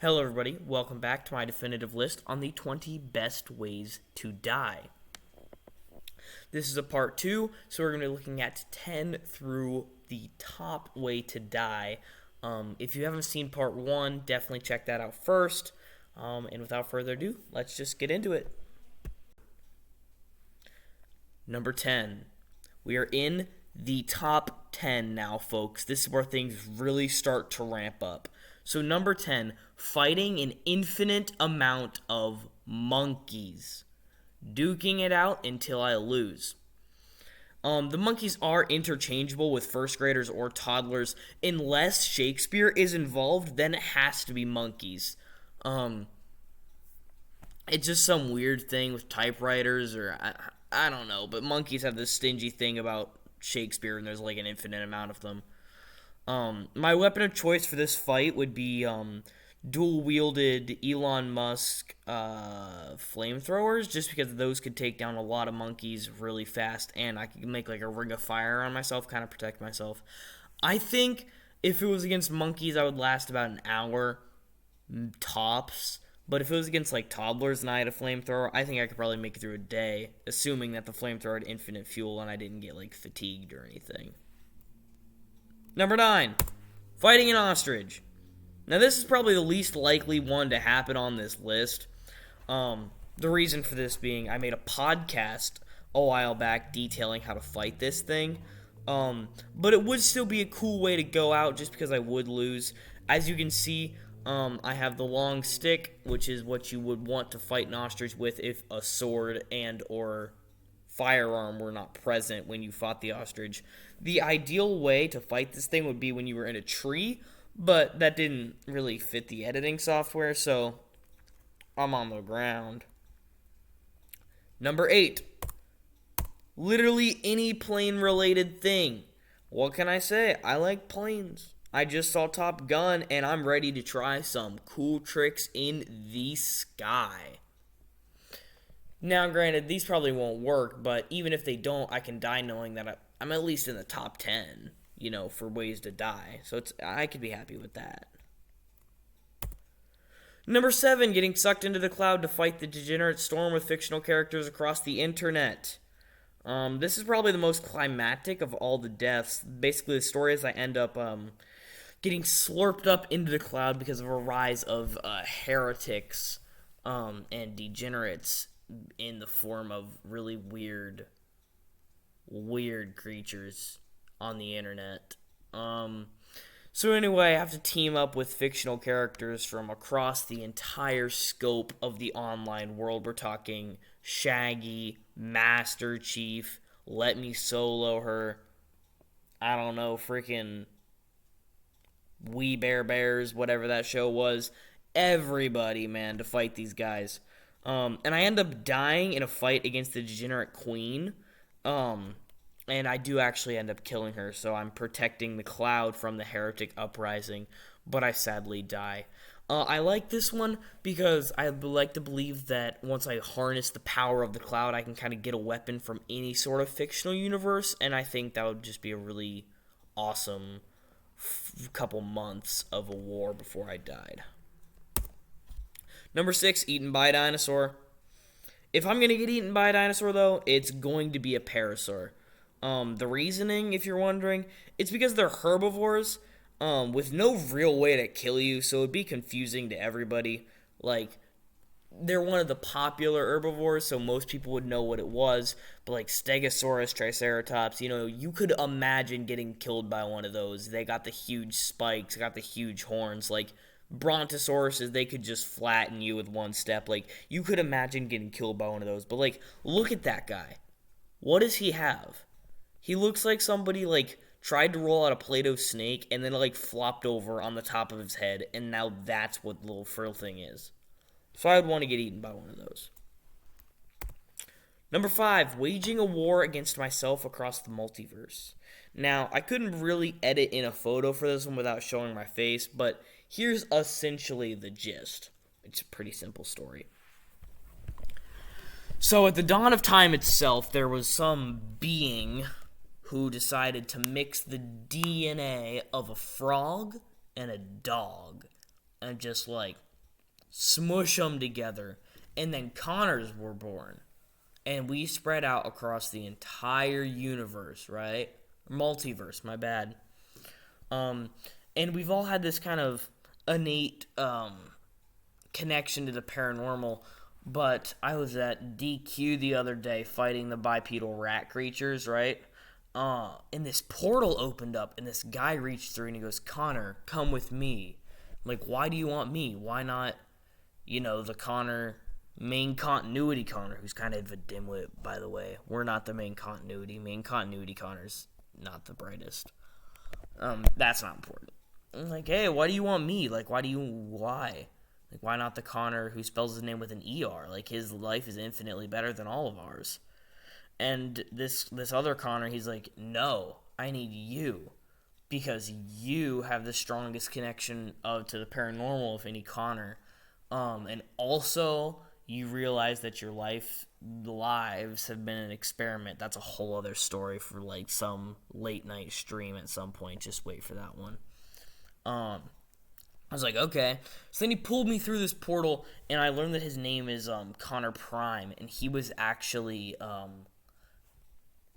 Hello everybody, welcome back to my definitive list on the 20 best ways to die. This is a part 2, so we're going to be looking at 10 through the top way to die. If you haven't seen part 1, definitely check that out first. And without further ado, let's just get into it. Number 10. We are in the top 10 now, folks. This is where things really start to ramp up. So number 10, fighting an infinite amount of monkeys. Duking it out until I lose. The monkeys are interchangeable with first graders or toddlers. Unless Shakespeare is involved, then it has to be monkeys. It's just some weird thing with typewriters, or I don't know, but monkeys have this stingy thing about Shakespeare, and there's like an infinite amount of them. My weapon of choice for this fight would be dual-wielded Elon Musk flamethrowers, just because those could take down a lot of monkeys really fast, and I could make like a ring of fire on myself, kind of protect myself. I think if it was against monkeys, I would last about an hour tops. But if it was against like toddlers and I had a flamethrower, I think I could probably make it through a day, assuming that the flamethrower had infinite fuel and I didn't get like fatigued or anything. Number 9, fighting an ostrich. Now this is probably the least likely one to happen on this list. The reason for this being I made a podcast a while back detailing how to fight this thing. But it would still be a cool way to go out just because I would lose. As you can see, I have the long stick, which is what you would want to fight an ostrich with if a sword and or firearm were not present when you fought the ostrich. The ideal way to fight this thing would be when you were in a tree, but that didn't really fit the editing software, so I'm on the ground. Number 8, literally any plane-related thing. What can I say? I like planes. I just saw Top Gun, and I'm ready to try some cool tricks in the sky. Now, granted, these probably won't work, but even if they don't, I can die knowing that I'm at least in the top 10, for ways to die. So I could be happy with that. Number 7, getting sucked into the cloud to fight the degenerate storm with fictional characters across the internet. This is probably the most climactic of all the deaths. Basically, the story is I end up getting slurped up into the cloud because of a rise of heretics and degenerates in the form of really weird creatures on the internet. So anyway, I have to team up with fictional characters from across the entire scope of the online world. We're talking Shaggy, Master Chief, Let Me Solo Her, I don't know, freaking We Bare Bears, whatever that show was. Everybody, man, to fight these guys. And I end up dying in a fight against the degenerate queen. And I do actually end up killing her, so I'm protecting the cloud from the heretic uprising, but I sadly die. I like this one because I like to believe that once I harness the power of the cloud, I can kind of get a weapon from any sort of fictional universe, and I think that would just be a really awesome couple months of a war before I died. Number 6, eaten by a dinosaur. If I'm going to get eaten by a dinosaur, though, it's going to be a parasaur. The reasoning, if you're wondering, it's because they're herbivores with no real way to kill you, so it'd be confusing to everybody. Like, they're one of the popular herbivores, so most people would know what it was, but like Stegosaurus, Triceratops, you could imagine getting killed by one of those. They got the huge spikes, got the huge horns, like Brontosauruses, they could just flatten you with one step. Like, you could imagine getting killed by one of those, but like, look at that guy. What does he have? He looks like somebody, like, tried to roll out a Play-Doh snake and then, like, flopped over on the top of his head, and now that's what the little frill thing is. So I would want to get eaten by one of those. Number 5, waging a war against myself across the multiverse. Now, I couldn't really edit in a photo for this one without showing my face, but here's essentially the gist. It's a pretty simple story. So at the dawn of time itself, there was some being who decided to mix the DNA of a frog and a dog and just, like, smush them together, and then Connors were born. And we spread out across the entire universe, right? Multiverse, my bad. And we've all had this kind of innate connection to the paranormal. But I was at DQ the other day fighting the bipedal rat creatures, right? And this portal opened up, and this guy reached through, and he goes, "Connor, come with me." I'm like, why do you want me? Why not, the Connor, main continuity Connor, who's kind of a dimwit, by the way. We're not the main continuity. Main continuity Connor's not the brightest. That's not important. I'm like, hey, why do you want me? Like, why? Like, why not the Connor who spells his name with an ER? Like, his life is infinitely better than all of ours. And this other Connor, he's like, no, I need you. Because you have the strongest connection to the paranormal of any Connor. And also, you realize that your lives have been an experiment. That's a whole other story for, like, some late night stream at some point. Just wait for that one. I was like, okay. So then he pulled me through this portal, and I learned that his name is Connor Prime, and he was actually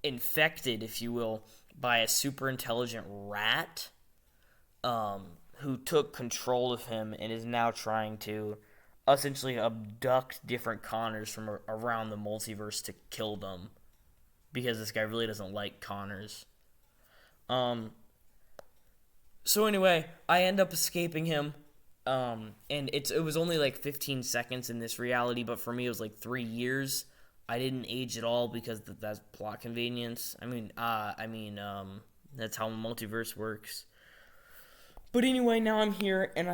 infected, if you will, by a super intelligent rat who took control of him and is now trying to essentially abduct different Connors from around the multiverse to kill them, because this guy really doesn't like Connors. So anyway, I end up escaping him, and it was only like 15 seconds in this reality, but for me it was like 3 years. I didn't age at all because that's plot convenience. I mean, that's how multiverse works. But anyway, now I'm here, and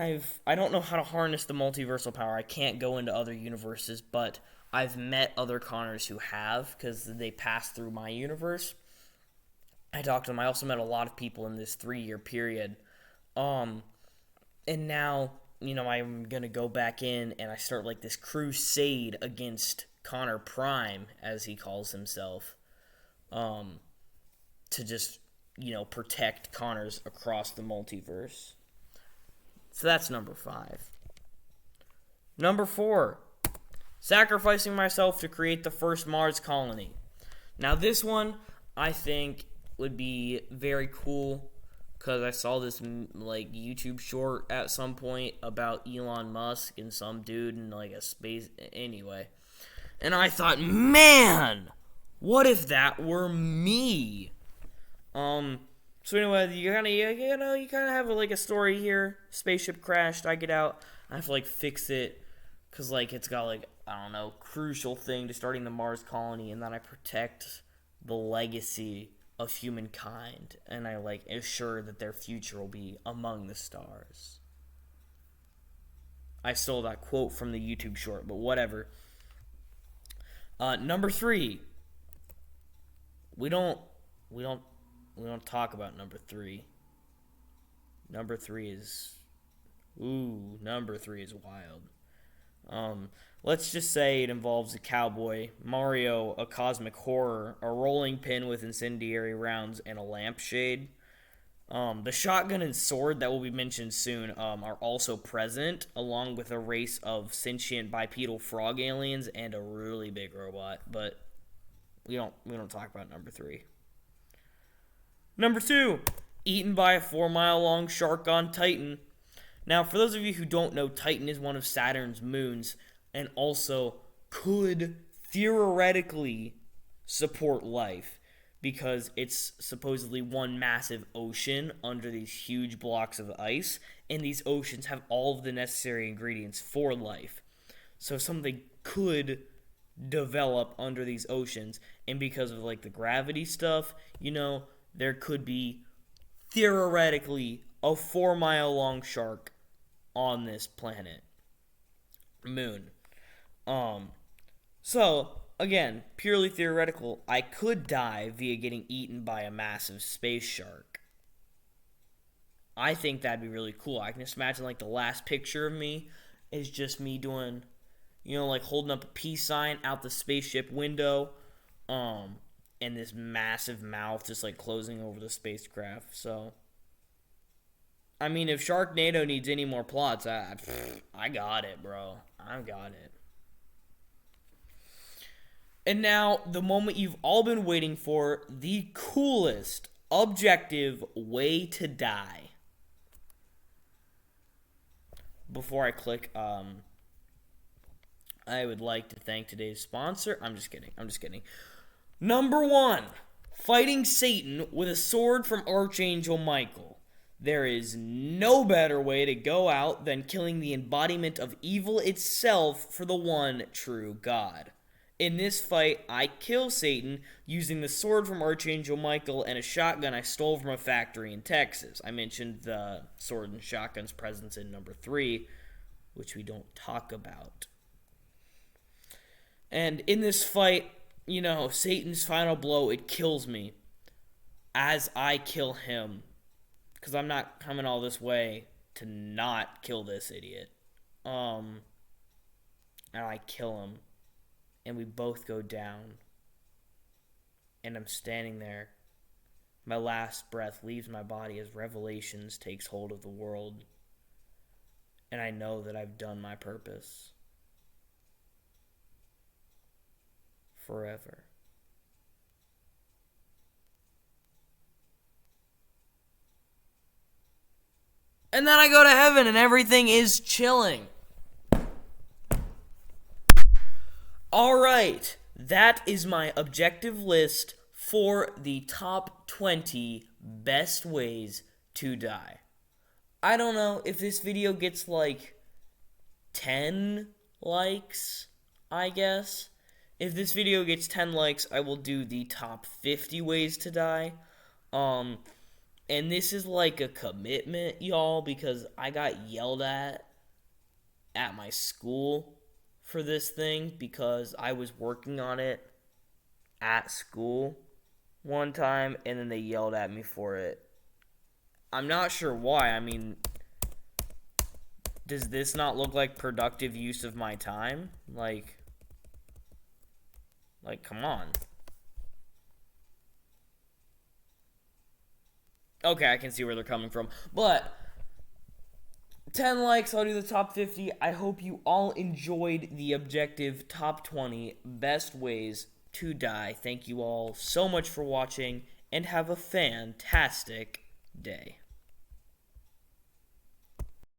I don't know how to harness the multiversal power. I can't go into other universes, but I've met other Connors who have, because they passed through my universe. I talked to them. I also met a lot of people in this 3-year period. And now, I'm going to go back in, and I start like this crusade against Connor Prime, as he calls himself, to just, protect Connors across the multiverse. So that's number 5. Number 4, sacrificing myself to create the first Mars colony. Now this one, I think, would be very cool, because I saw this like YouTube short at some point about Elon Musk and some dude in like a space, anyway. And I thought, man, what if that were me? So anyway, you kind of have like a story here. Spaceship crashed. I get out. I have to like fix it, cause like it's got like, I don't know, crucial thing to starting the Mars colony, and then I protect the legacy of humankind, and I like assure that their future will be among the stars. I stole that quote from the YouTube short, but whatever. Number 3. We don't talk about number 3. Number 3 is wild. Let's just say it involves a cowboy, Mario, a cosmic horror, a rolling pin with incendiary rounds, and a lampshade. The shotgun and sword that will be mentioned soon are also present, along with a race of sentient bipedal frog aliens and a really big robot. But we don't talk about number 3. Number 2, eaten by a 4-mile-long shark on Titan. Now, for those of you who don't know, Titan is one of Saturn's moons, and also could theoretically support life, because it's supposedly one massive ocean under these huge blocks of ice, and these oceans have all of the necessary ingredients for life. So something could develop under these oceans, and because of like the gravity stuff, there could be theoretically a 4-mile-long shark on this planet, moon. So again, purely theoretical, I could die via getting eaten by a massive space shark. I think that'd be really cool. I can just imagine like the last picture of me is just me doing, like holding up a peace sign out the spaceship window, and this massive mouth just like closing over the spacecraft. So I mean, if Sharknado needs any more plots, I got it, bro. I got it. And now, the moment you've all been waiting for, the coolest objective way to die. Before I click, I would like to thank today's sponsor. I'm just kidding. Number 1, fighting Satan with a sword from Archangel Michael. There is no better way to go out than killing the embodiment of evil itself for the one true God. In this fight, I kill Satan using the sword from Archangel Michael and a shotgun I stole from a factory in Texas. I mentioned the sword and shotgun's presence in number 3, which we don't talk about. And in this fight, Satan's final blow, it kills me as I kill him. Because I'm not coming all this way to not kill this idiot. And I kill him. And we both go down. And I'm standing there. My last breath leaves my body as Revelations takes hold of the world. And I know that I've done my purpose. Forever. And then I go to heaven and everything is chilling. Alright, that is my objective list for the top 20 best ways to die. I don't know if this video gets like 10 likes, I guess. If this video gets 10 likes, I will do the top 50 ways to die. And this is like a commitment, y'all, because I got yelled at my school for this thing because I was working on it at school one time, and then they yelled at me for it. I'm not sure why. I mean, does this not look like productive use of my time? Like, come on. Okay, I can see where they're coming from. But 10 likes, I'll do the top 50. I hope you all enjoyed the objective top 20 best ways to die. Thank you all so much for watching, and have a fantastic day.